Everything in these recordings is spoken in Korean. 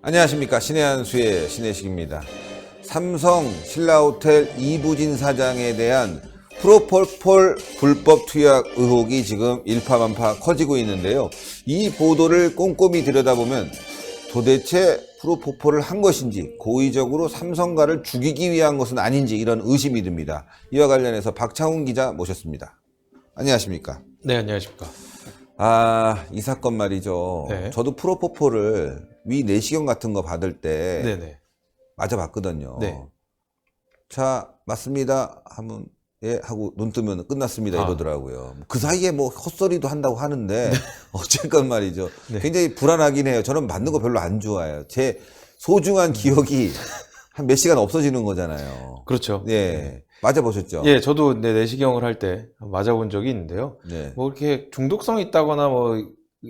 안녕하십니까. 신의 한수의 신혜식입니다. 삼성 신라호텔 이부진 사장에 대한 프로포폴 불법 투약 의혹이 지금 일파만파 커지고 있는데요. 이 보도를 꼼꼼히 들여다보면 도대체 프로포폴을 한 것인지, 고의적으로 삼성가를 죽이기 위한 것은 아닌지 이런 의심이 듭니다. 이와 관련해서 박창훈 기자 모셨습니다. 안녕하십니까. 네, 안녕하십니까. 이 사건 말이죠. 네. 저도 프로포폴을 위 내시경 같은 거 받을 때 네네. 맞아봤거든요. 네. 자, 맞습니다 하면 예 하고 눈 뜨면 끝났습니다 이러더라고요. 그 사이에 뭐 헛소리도 한다고 하는데 어쨌건 말이죠. 네. 굉장히 불안하긴 해요. 저는 맞는 거 별로 안 좋아해요. 제 소중한 기억이 한 몇 시간 없어지는 거잖아요. 그렇죠. 예, 맞아보셨죠? 예, 저도 내시경을 할 때 맞아본 적이 있는데요. 네. 뭐 이렇게 중독성이 있다거나 뭐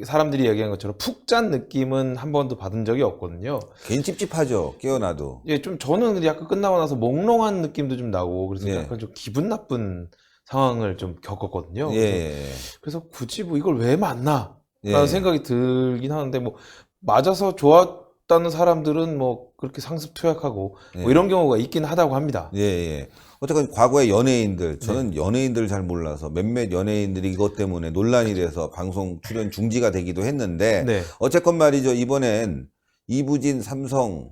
사람들이 얘기한 것처럼 푹 짠 느낌은 한 번도 받은 적이 없거든요. 괜히 찝찝하죠. 깨어나도. 예, 좀 저는 약간 끝나고 나서 몽롱한 느낌도 좀 나고 그래서 예. 약간 좀 기분 나쁜 상황을 좀 겪었거든요. 예. 그래서 굳이 뭐 이걸 왜 맞나? 예. 라는 생각이 들긴 하는데 뭐 맞아서 좋았다는 사람들은 뭐 그렇게 상습 투약하고 예. 뭐 이런 경우가 있긴 하다고 합니다. 예, 예. 어쨌든 과거에 연예인들, 저는 연예인들을 잘 몰라서 몇몇 연예인들이 이것 때문에 논란이 돼서 방송 출연 중지가 되기도 했는데 네. 어쨌건 말이죠. 이번엔 이부진 삼성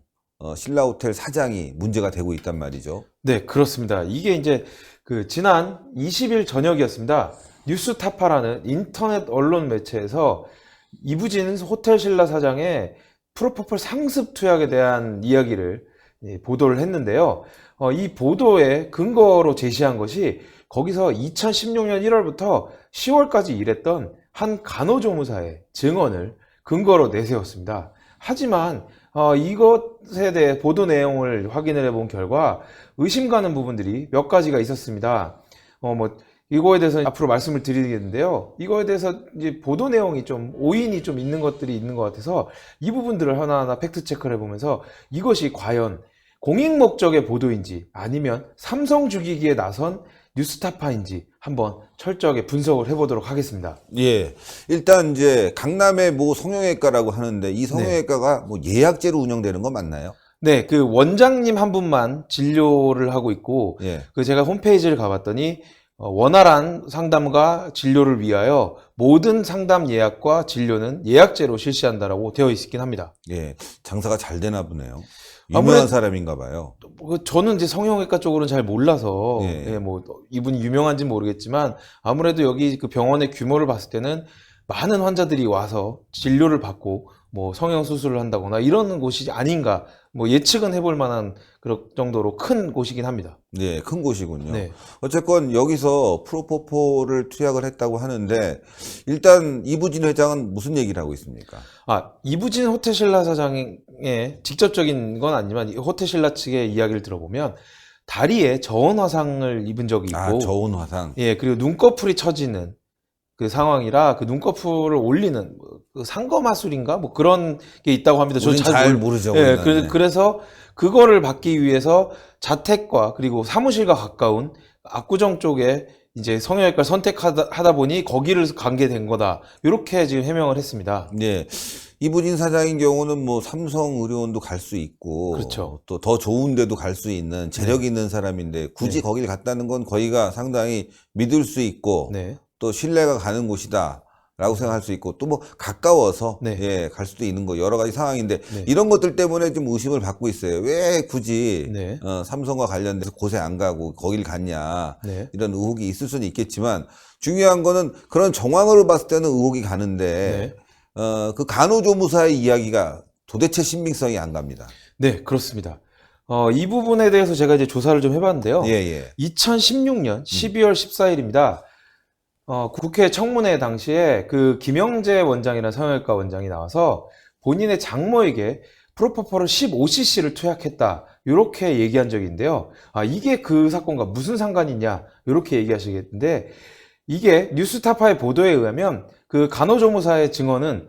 신라호텔 사장이 문제가 되고 있단 말이죠. 네, 그렇습니다. 이게 이제 그 지난 20일 저녁이었습니다. 뉴스타파라는 인터넷 언론 매체에서 이부진 호텔 신라 사장의 프로포폴 상습 투약에 대한 이야기를 보도를 했는데요. 이 보도의 근거로 제시한 것이 거기서 2016년 1월부터 10월까지 일했던 한 간호조무사의 증언을 근거로 내세웠습니다. 하지만 이것에 대해 보도 내용을 확인을 해본 결과 의심 가는 부분들이 몇 가지가 있었습니다. 이거에 대해서 앞으로 말씀을 드리겠는데요. 이거에 대해서 이제 보도 내용이 좀 오인이 좀 있는 것들이 있는 것 같아서 이 부분들을 하나하나 팩트 체크를 해보면서 이것이 과연 공익 목적의 보도인지 아니면 삼성 죽이기에 나선 뉴스타파인지 한번 철저하게 분석을 해보도록 하겠습니다. 예. 일단 이제 강남의 뭐 성형외과라고 하는데 이 성형외과가 뭐 예약제로 운영되는 거 맞나요? 네, 그 원장님 한 분만 진료를 하고 있고, 예. 그 제가 홈페이지를 가봤더니 원활한 상담과 진료를 위하여 모든 상담 예약과 진료는 예약제로 실시한다라고 되어 있긴 합니다. 예. 장사가 잘 되나 보네요. 유명한 사람인가 봐요. 저는 이제 성형외과 쪽으로는 잘 몰라서 예. 뭐 이분이 유명한지는 모르겠지만 아무래도 여기 그 병원의 규모를 봤을 때는 많은 환자들이 와서 진료를 받고 뭐 성형 수술을 한다거나 이런 곳이 아닌가 뭐 예측은 해볼 만한 그런 정도로 큰 곳이긴 합니다. 네, 큰 곳이군요. 네. 어쨌건 여기서 프로포폴을 투약을 했다고 하는데 일단 이부진 회장은 무슨 얘기를 하고 있습니까? 이부진 호텔신라 사장의 직접적인 건 아니지만 이 호텔신라 측의 이야기를 들어보면 다리에 저온 화상을 입은 적이 있고 저온 화상. 예, 그리고 눈꺼풀이 처지는 그 상황이라 그 눈꺼풀을 올리는 그 상거마술인가 뭐 그런 게 있다고 합니다. 우린 잘 모르죠. 예, 우리는. 그래서 그거를 받기 위해서 자택과 그리고 사무실과 가까운 압구정 쪽에 이제 성형외과를 선택하다 보니 거기를 가게 된 거다. 이렇게 지금 해명을 했습니다. 네. 이부진 사장인 경우는 뭐 삼성의료원도 갈 수 있고 그렇죠. 또 더 좋은 데도 갈 수 있는 재력 있는 사람인데 굳이 거길 갔다는 건 거기가 상당히 믿을 수 있고 네. 또 신뢰가 가는 곳이다 라고 생각할 수 있고 또 뭐 가까워서 네. 갈 수도 있는 거 여러 가지 상황인데 네. 이런 것들 때문에 좀 의심을 받고 있어요. 왜 굳이 네. 삼성과 관련돼서 곳에 안 가고 거길 갔냐 네. 이런 의혹이 있을 수는 있겠지만 중요한 거는 그런 정황으로 봤을 때는 의혹이 가는데 그 간호조무사의 이야기가 도대체 신빙성이 안 갑니다. 네, 그렇습니다. 이 부분에 대해서 제가 이제 조사를 좀 해봤는데요. 2016년 12월 14일입니다. 국회 청문회 당시에 그 김영재 원장이라는 성형외과 원장이 나와서 본인의 장모에게 프로포폴을 15cc를 투약했다. 이렇게 얘기한 적이 있는데요. 이게 그 사건과 무슨 상관이 있냐. 이렇게 얘기하시겠는데 이게 뉴스타파의 보도에 의하면 그 간호조무사의 증언은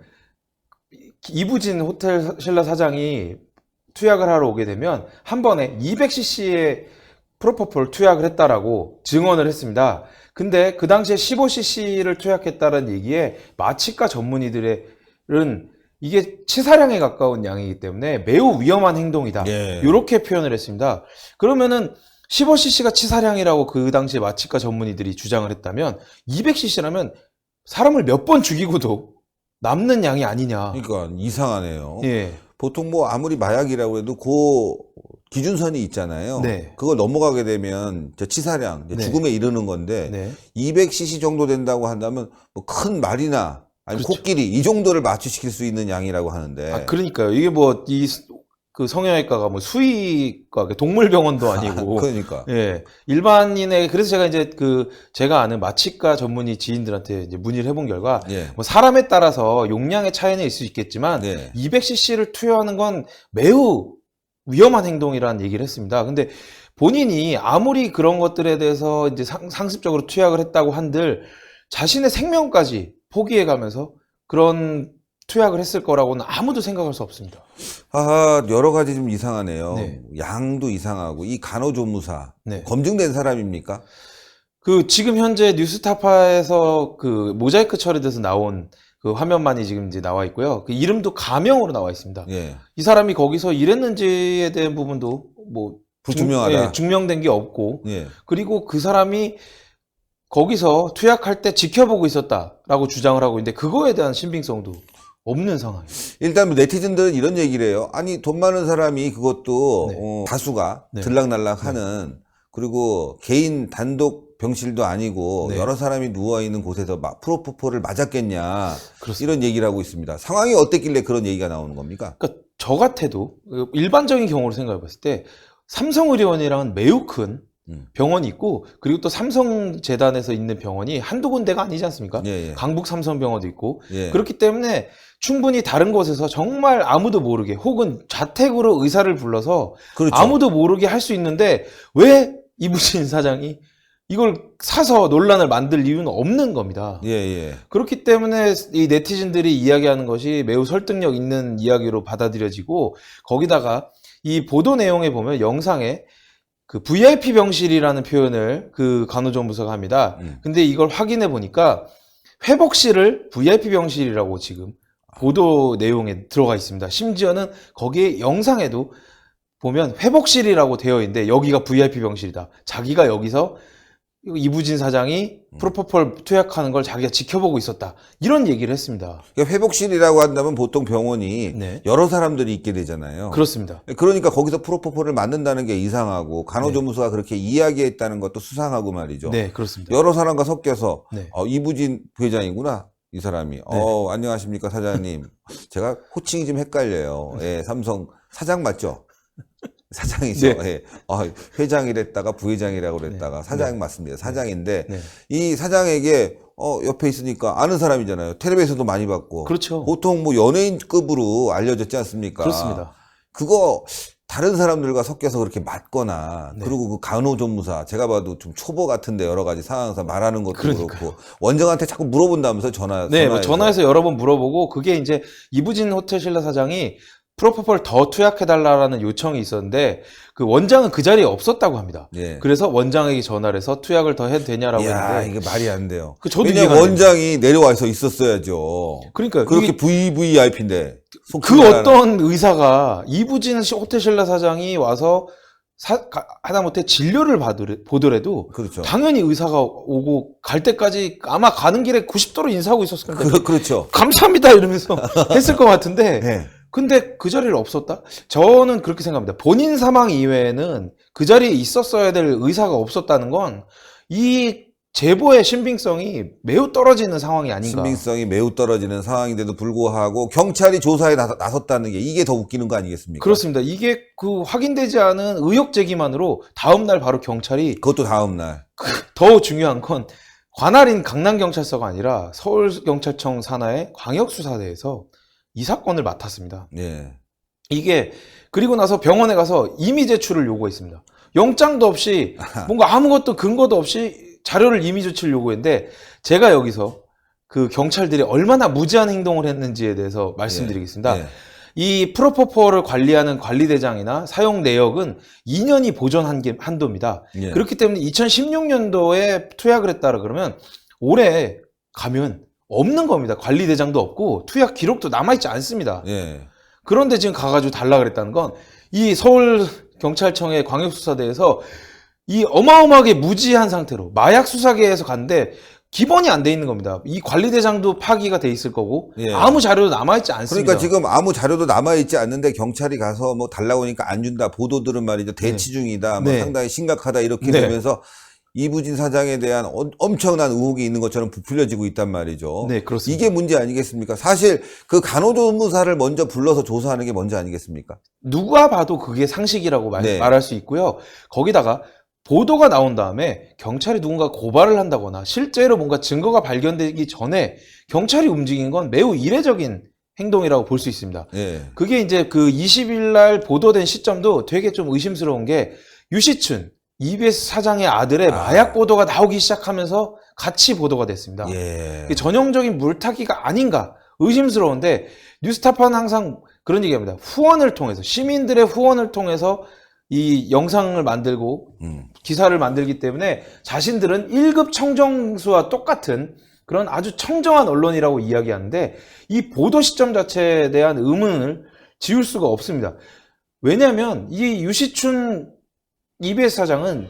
이부진 호텔 신라 사장이 투약을 하러 오게 되면 한 번에 200cc의 프로포폴 투약을 했다라고 증언을 했습니다. 근데 그 당시에 15cc를 투약했다는 얘기에 마취과 전문의들은 이게 치사량에 가까운 양이기 때문에 매우 위험한 행동이다. 예. 이렇게 표현을 했습니다. 그러면은 15cc가 치사량이라고 그 당시에 마취과 전문의들이 주장을 했다면 200cc라면 사람을 몇 번 죽이고도 남는 양이 아니냐. 그러니까 이상하네요. 예. 보통 뭐 아무리 마약이라고 해도 그 기준선이 있잖아요. 네. 그걸 넘어가게 되면 이제 치사량, 이제 네. 죽음에 이르는 건데 네. 200cc 정도 된다고 한다면 뭐 큰 말이나 아니 그렇죠. 코끼리 이 정도를 마취시킬 수 있는 양이라고 하는데. 아, 그러니까요. 이게 뭐, 그 성형외과가 뭐 수의과, 동물병원도 아니고. 그러니까. 예. 일반인의, 그래서 제가 이제 제가 아는 마취과 전문의 지인들한테 이제 문의를 해본 결과, 예. 뭐 사람에 따라서 용량의 차이는 있을 수 있겠지만, 네. 200cc를 투여하는 건 매우 위험한 행동이라는 얘기를 했습니다. 근데 본인이 아무리 그런 것들에 대해서 이제 상습적으로 투약을 했다고 한들, 자신의 생명까지 포기해가면서 그런 투약을 했을 거라고는 아무도 생각할 수 없습니다. 아, 여러 가지 좀 이상하네요. 네. 양도 이상하고 이 간호조무사 네. 검증된 사람입니까? 지금 현재 뉴스타파에서 모자이크 처리돼서 나온 그 화면만이 지금 이제 나와 있고요. 그 이름도 가명으로 나와 있습니다. 예. 이 사람이 거기서 일했는지에 대한 부분도 뭐 불투명하다. 증명된 게 없고, 예. 그리고 그 사람이 거기서 투약할 때 지켜보고 있었다라고 주장을 하고 있는데 그거에 대한 신빙성도 없는 상황이에요. 일단 네티즌들은 이런 얘기를 해요. 아니 돈 많은 사람이 그것도 네. 다수가 네. 들락날락하는 그리고 개인 단독 병실도 아니고 네. 여러 사람이 누워있는 곳에서 프로포폴을 맞았겠냐 그렇습니다. 이런 얘기를 하고 있습니다. 상황이 어땠길래 그런 얘기가 나오는 겁니까? 그러니까 저 같아도 일반적인 경우로 생각해 봤을 때 삼성의료원이랑은 매우 큰 병원이 있고, 그리고 또 삼성재단에서 있는 병원이 한두 군데가 아니지 않습니까? 예, 예. 강북 삼성병원도 있고. 예. 그렇기 때문에 충분히 다른 곳에서 정말 아무도 모르게 혹은 자택으로 의사를 불러서 그렇죠. 아무도 모르게 할 수 있는데 왜 이부진 사장이 이걸 사서 논란을 만들 이유는 없는 겁니다. 예, 예. 그렇기 때문에 이 네티즌들이 이야기하는 것이 매우 설득력 있는 이야기로 받아들여지고, 거기다가 이 보도 내용에 보면 영상에 VIP 병실이라는 표현을 간호조무사가 합니다. 근데 이걸 확인해 보니까 회복실을 VIP 병실이라고 지금 보도 내용에 들어가 있습니다. 심지어는 거기에 영상에도 보면 회복실이라고 되어 있는데 여기가 VIP 병실이다. 자기가 여기서 이부진 사장이 프로포폴 투약하는 걸 자기가 지켜보고 있었다. 이런 얘기를 했습니다. 그러니까 회복실이라고 한다면 보통 병원이 네. 여러 사람들이 있게 되잖아요. 그렇습니다. 그러니까 거기서 프로포폴을 맞는다는 게 이상하고 간호조무사가 그렇게 이야기했다는 것도 수상하고 말이죠. 네, 그렇습니다. 여러 사람과 섞여서 네. 이부진 부회장이구나 이 사람이. 안녕하십니까 사장님. 제가 호칭이 좀 헷갈려요. 예, 삼성 사장 맞죠? 사장이죠. 네. 예. 회장이랬다가 부회장이라고 그랬다가 사장 맞습니다. 사장인데 네. 이 사장에게 옆에 있으니까 아는 사람이잖아요. 텔레비에서도 많이 봤고. 그렇죠. 보통 뭐 연예인급으로 알려졌지 않습니까? 그렇습니다. 그거 다른 사람들과 섞여서 그렇게 맞거나 네. 그리고 그 간호조무사 제가 봐도 좀 초보 같은데 여러 가지 상황에서 말하는 것도 그러니까요. 그렇고 원장한테 자꾸 물어본다면서 네, 전화해서 여러 번 물어보고, 그게 이제 이부진 호텔신라 사장이 프로포폴 더 투약해달라는 요청이 있었는데 그 원장은 그 자리에 없었다고 합니다. 예. 그래서 원장에게 전화를 해서 투약을 더 해도 되냐라고 이야, 했는데, 이게 말이 안 돼요. 저도 왜냐면 이해가 안 원장이 내려와서 있었어야죠. 그러니까 그렇게 VVIP인데 어떤 의사가 이부진 호텔신라 사장이 와서 하다못해 진료를 보더라도 그렇죠. 당연히 의사가 오고 갈 때까지 아마 가는 길에 90도로 인사하고 있었을 건데 그렇죠. 감사합니다 이러면서 했을 것 같은데 네. 근데 그 자리를 없었다? 저는 그렇게 생각합니다. 본인 사망 이외에는 그 자리에 있었어야 될 의사가 없었다는 건 이 제보의 신빙성이 매우 떨어지는 상황이 아닌가. 신빙성이 매우 떨어지는 상황인데도 불구하고 경찰이 조사에 나섰다는 게 이게 더 웃기는 거 아니겠습니까? 그렇습니다. 이게 확인되지 않은 의혹 제기만으로 다음날 바로 경찰이, 그것도 다음 날. 더 중요한 건 관할인 강남경찰서가 아니라 서울경찰청 산하의 광역수사대에서 이 사건을 맡았습니다. 예. 이게 그리고 나서 병원에 가서 임의 제출을 요구했습니다. 영장도 없이 뭔가 아무것도 근거도 없이 자료를 임의 제출 요구했는데, 제가 여기서 그 경찰들이 얼마나 무지한 행동을 했는지에 대해서 말씀드리겠습니다. 예. 이 프로포폴을 관리하는 관리대장이나 사용 내역은 2년이 보존 한도입니다. 예. 그렇기 때문에 2016년도에 투약을 했다라 그러면 올해 가면 없는 겁니다. 관리대장도 없고 투약 기록도 남아있지 않습니다. 예. 그런데 지금 가가지고 달라 그랬다는 건 이 서울경찰청의 광역수사대에서 이 어마어마하게 무지한 상태로 마약 수사계에서 갔는데 기본이 안 돼 있는 겁니다. 이 관리대장도 파기가 돼 있을 거고 예. 아무 자료도 남아있지 않습니다. 그러니까 지금 아무 자료도 남아있지 않는데 경찰이 가서 뭐 달라고 하니까 안 준다. 보도들은 말이죠. 대치 중이다. 뭐 네. 상당히 심각하다. 이렇게 네. 되면서 이부진 사장에 대한 엄청난 의혹이 있는 것처럼 부풀려지고 있단 말이죠. 네, 그렇습니다. 이게 문제 아니겠습니까? 사실 그 간호조무사를 먼저 불러서 조사하는 게 먼저 아니겠습니까? 누가 봐도 그게 상식이라고 네. 말할 수 있고요. 거기다가 보도가 나온 다음에 경찰이 누군가 고발을 한다거나 실제로 뭔가 증거가 발견되기 전에 경찰이 움직인 건 매우 이례적인 행동이라고 볼 수 있습니다. 예. 그게 이제 그 20일 날 보도된 시점도 되게 좀 의심스러운 게 유시춘 EBS 사장의 아들의 마약 보도가 나오기 시작하면서 같이 보도가 됐습니다. 예. 이게 전형적인 물타기가 아닌가 의심스러운데 뉴스타파는 항상 그런 얘기합니다. 후원을 통해서 시민들의 후원을 통해서 이 영상을 만들고 기사를 만들기 때문에 자신들은 1급 청정수와 똑같은 그런 아주 청정한 언론이라고 이야기하는데 이 보도 시점 자체에 대한 의문을 지울 수가 없습니다. 왜냐하면 이 유시춘 EBS 사장은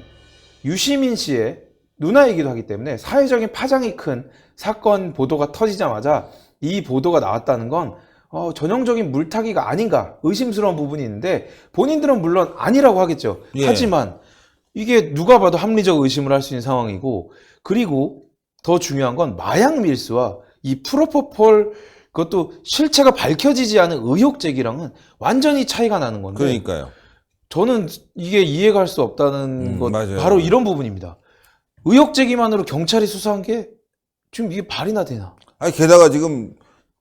유시민 씨의 누나이기도 하기 때문에 사회적인 파장이 큰 사건 보도가 터지자마자 이 보도가 나왔다는 건 전형적인 물타기가 아닌가 의심스러운 부분이 있는데 본인들은 물론 아니라고 하겠죠. 예. 하지만 이게 누가 봐도 합리적 의심을 할 수 있는 상황이고 그리고 더 중요한 건 마약 밀수와 이 프로포폴 그것도 실체가 밝혀지지 않은 의혹 제기랑은 완전히 차이가 나는 건데 그러니까요. 저는 이게 이해가 할 수 없다는 건 맞아요. 바로 이런 부분입니다. 의혹 제기만으로 경찰이 수사한 게 지금 이게 말이나 되나? 아니, 게다가 지금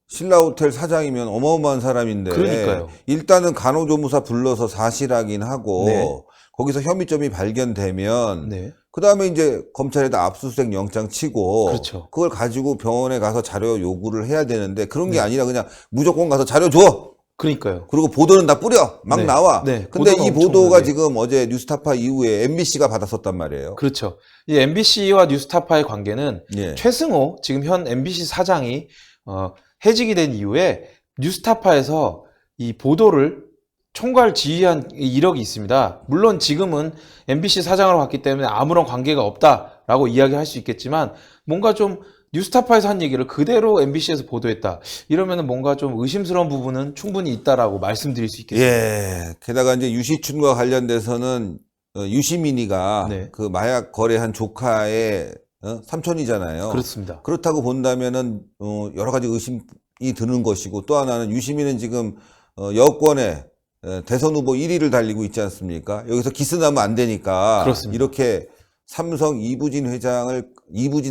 신라호텔 사장이면 어마어마한 사람인데. 그러니까요. 일단은 간호조무사 불러서 사실 확인하고. 네. 거기서 혐의점이 발견되면. 네. 그 다음에 이제 검찰에다 압수수색 영장 치고. 그렇죠. 그걸 가지고 병원에 가서 자료 요구를 해야 되는데 그런 게 네. 아니라 그냥 무조건 가서 자료 줘! 그러니까요. 그리고 보도는 다 뿌려! 막 네. 나와! 네. 근데 보도가 이 보도가 엄청나게. 지금 어제 뉴스타파 이후에 MBC가 받았었단 말이에요. 그렇죠. 이 MBC와 뉴스타파의 관계는 예. 최승호 지금 현 MBC 사장이 해직이 된 이후에 뉴스타파에서 이 보도를 총괄 지휘한 이력이 있습니다. 물론 지금은 MBC 사장으로 갔기 때문에 아무런 관계가 없다라고 이야기할 수 있겠지만 뭔가 좀 뉴스타파에서 한 얘기를 그대로 MBC에서 보도했다. 이러면은 뭔가 좀 의심스러운 부분은 충분히 있다라고 말씀드릴 수 있겠습니다. 예. 게다가 이제 유시춘과 관련돼서는 유시민이가 네. 그 마약 거래한 조카의 삼촌이잖아요. 그렇습니다. 그렇다고 본다면은 여러 가지 의심이 드는 것이고 또 하나는 유시민은 지금 여권에 대선 후보 1위를 달리고 있지 않습니까? 여기서 기스나면 안 되니까 그렇습니다. 이렇게 삼성 이부진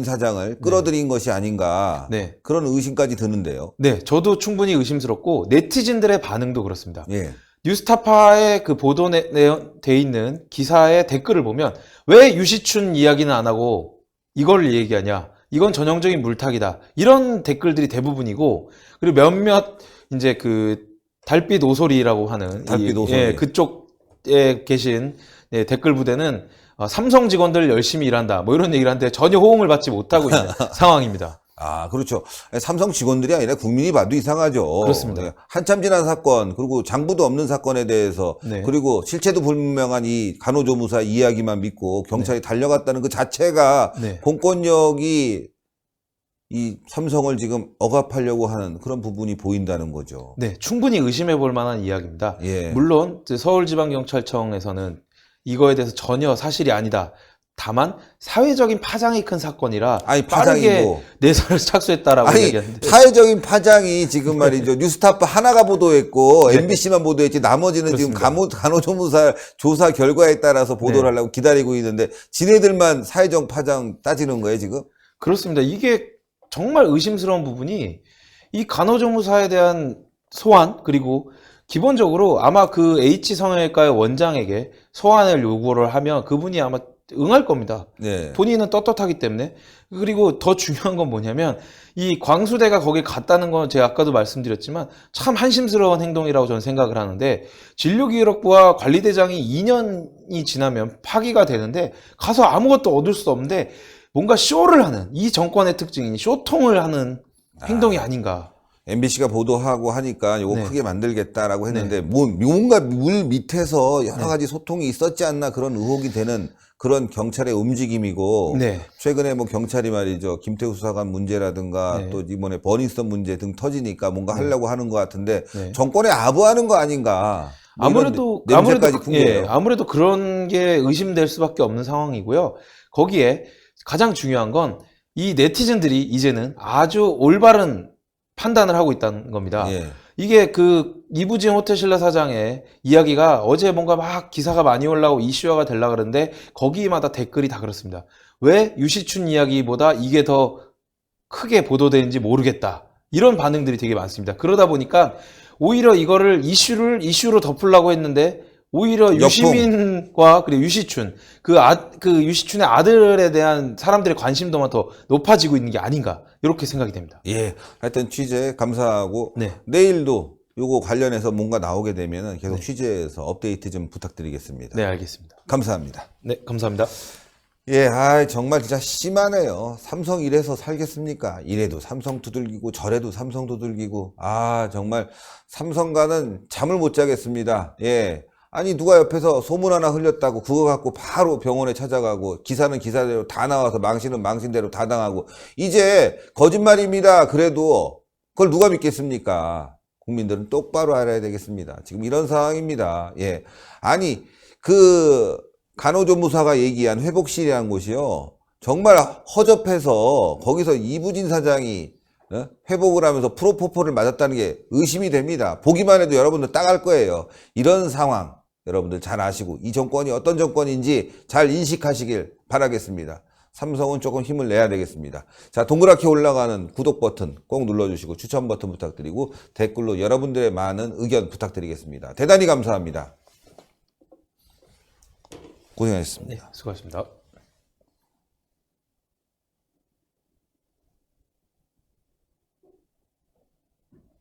사장을 끌어들인 것이 아닌가 네. 그런 의심까지 드는데요. 네, 저도 충분히 의심스럽고 네티즌들의 반응도 그렇습니다. 예. 뉴스타파의 그 보도돼 있는 기사의 댓글을 보면 왜 유시춘 이야기는 안 하고 이걸 얘기하냐? 이건 전형적인 물타기다. 이런 댓글들이 대부분이고 그리고 몇몇 이제 그 달빛 오소리라고 하는 달빛 오소리. 예, 그쪽에 계신 댓글 부대는 삼성 직원들 열심히 일한다. 뭐 이런 얘기를 하는데 전혀 호응을 받지 못하고 있는 상황입니다. 아, 그렇죠. 삼성 직원들이 아니라 국민이 봐도 이상하죠. 그렇습니다. 네. 한참 지난 사건, 그리고 장부도 없는 사건에 대해서, 네. 그리고 실체도 불명한 이 간호조무사 이야기만 믿고 경찰이 달려갔다는 그 자체가 네. 공권력이 이 삼성을 지금 억압하려고 하는 그런 부분이 보인다는 거죠. 네, 충분히 의심해 볼 만한 이야기입니다. 예. 물론 서울지방경찰청에서는 이거에 대해서 전혀 사실이 아니다. 다만 사회적인 파장이 큰 사건이라 아니, 빠르게 파장이고. 내사를 착수했다라고 아니, 얘기하는데 사회적인 파장이 지금 말이죠. 뉴스타파 하나가 보도했고, MBC만 보도했지, 나머지는 지금 그렇습니다. 간호조무사 조사 결과에 따라서 보도를 네. 하려고 기다리고 있는데, 지네들만 사회적 파장 따지는 거예요, 지금? 그렇습니다. 이게 정말 의심스러운 부분이 이 간호조무사에 대한 소환 그리고 기본적으로 아마 그 H성형외과의 원장에게 소환을 요구를 하면 그분이 아마 응할 겁니다. 네. 본인은 떳떳하기 때문에. 그리고 더 중요한 건 뭐냐면 이 광수대가 거기 갔다는 건 제가 아까도 말씀드렸지만 참 한심스러운 행동이라고 저는 생각을 하는데 진료기록부와 관리대장이 2년이 지나면 파기가 되는데 가서 아무것도 얻을 수 없는데 뭔가 쇼를 하는 이 정권의 특징이 쇼통을 하는 행동이 아닌가. MBC가 보도하고 하니까 요거 네. 크게 만들겠다라고 했는데 뭔가 물 밑에서 여러 가지 소통이 있었지 않나 그런 의혹이 되는 그런 경찰의 움직임이고 네. 최근에 뭐 경찰이 말이죠 김태우 수사관 문제라든가 네. 또 이번에 버닝썬 문제 등 터지니까 뭔가 하려고 하는 것 같은데 네. 정권에 아부하는 거 아닌가 뭐 이런 냄새까지 풍겨요. 아무래도 그런 게 의심될 수밖에 없는 상황이고요. 거기에 가장 중요한 건 이 네티즌들이 이제는 아주 올바른 판단을 하고 있다는 겁니다. 예. 이게 그 이부진 호텔신라 사장의 이야기가 어제 뭔가 막 기사가 많이 올라오고 이슈화가 되려고 그러는데 거기마다 댓글이 다 그렇습니다. 왜 유시춘 이야기보다 이게 더 크게 보도되는지 모르겠다. 이런 반응들이 되게 많습니다. 그러다 보니까 오히려 이거를 이슈로 덮으려고 했는데 오히려 역풍. 유시민과 그리고 유시춘 그 유시춘의 아들에 대한 사람들의 관심도만 더 높아지고 있는 게 아닌가 이렇게 생각이 됩니다. 예. 하여튼 취재 감사하고 네. 내일도 요거 관련해서 뭔가 나오게 되면은 계속 취재해서 업데이트 좀 부탁드리겠습니다. 네, 알겠습니다. 감사합니다. 네, 감사합니다. 예, 정말 진짜 심하네요. 삼성 이래서 살겠습니까? 이래도 삼성 두들기고 저래도 삼성 두들기고 정말 삼성가는 잠을 못 자겠습니다. 예. 아니 누가 옆에서 소문 하나 흘렸다고 그거 갖고 바로 병원에 찾아가고 기사는 기사대로 다 나와서 망신은 망신대로 다 당하고 이제 거짓말입니다. 그래도 그걸 누가 믿겠습니까? 국민들은 똑바로 알아야 되겠습니다. 지금 이런 상황입니다. 예. 아니 그 간호조무사가 얘기한 회복실이라는 곳이요. 정말 허접해서 거기서 이부진 사장이 회복을 하면서 프로포폴을 맞았다는 게 의심이 됩니다. 보기만 해도 여러분들 따갈 거예요. 이런 상황 여러분들 잘 아시고 이 정권이 어떤 정권인지 잘 인식하시길 바라겠습니다. 삼성은 조금 힘을 내야 되겠습니다. 자, 동그랗게 올라가는 구독 버튼 꼭 눌러주시고 추천 버튼 부탁드리고 댓글로 여러분들의 많은 의견 부탁드리겠습니다. 대단히 감사합니다. 고생하셨습니다. 네, 수고하셨습니다.